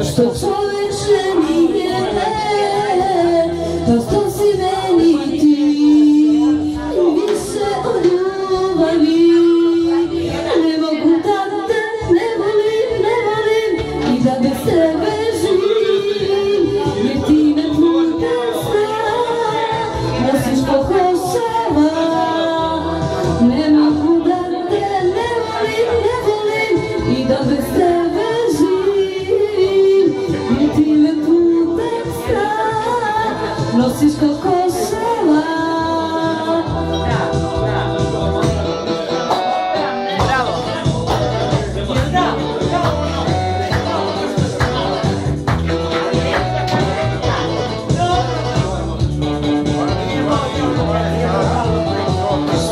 Što čoveče nije, to što si meni ti, više od ljubavi. Ne mogu da te ne volim i da bez tebe živim, jer ti me putem sna nosiš ko košava. Ne mogu da te ne volim i da bez tebe živim, jer ti me putem sna nosiš ko košava.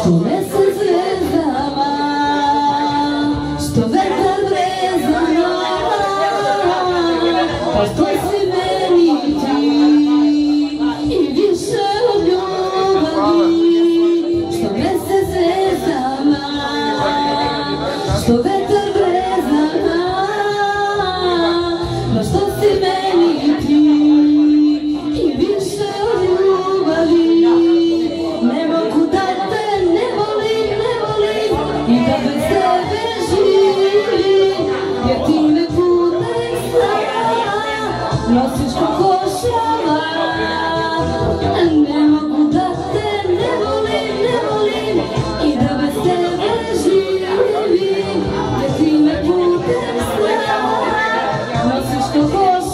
Što nese zvezdama, što vetar brezama, pa što si meni ti i više od ljubavi. Što nese zvezdama, što vetar brezama, pa što si meni ti i više od ljubavi. Ne mogu da te ne volim i da bez tebe živim, jer ti me putem sna nosiš ko košava. Ne mogu da te ne volim i da bez tebe živim, jer ti me putem sna nosiš ko košava.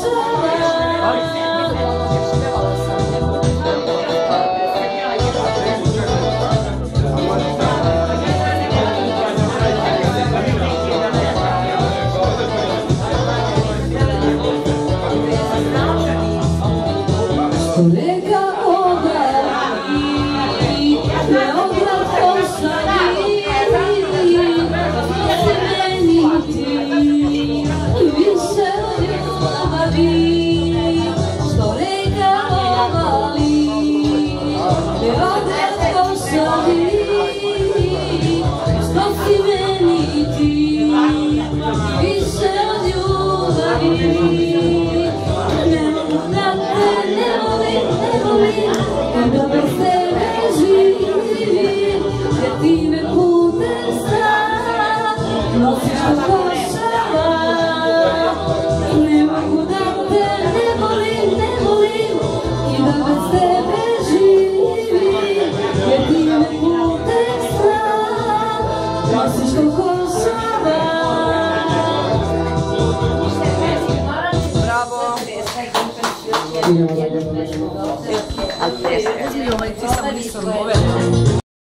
Što reka obrati, Beograd Košari, si meni ti i više od ljubavi. Što reka obali, Beograd Košari, što si meni ti i više od ljubavi. Ne mogu da te ne volim i da bez tebe živim, jer ti me putem sna nosiš ko košava. Ne mogu da te ne volim i da bez tebe živim, jer ti me putem sna nosiš ko košava. Ali ti samo nisu ove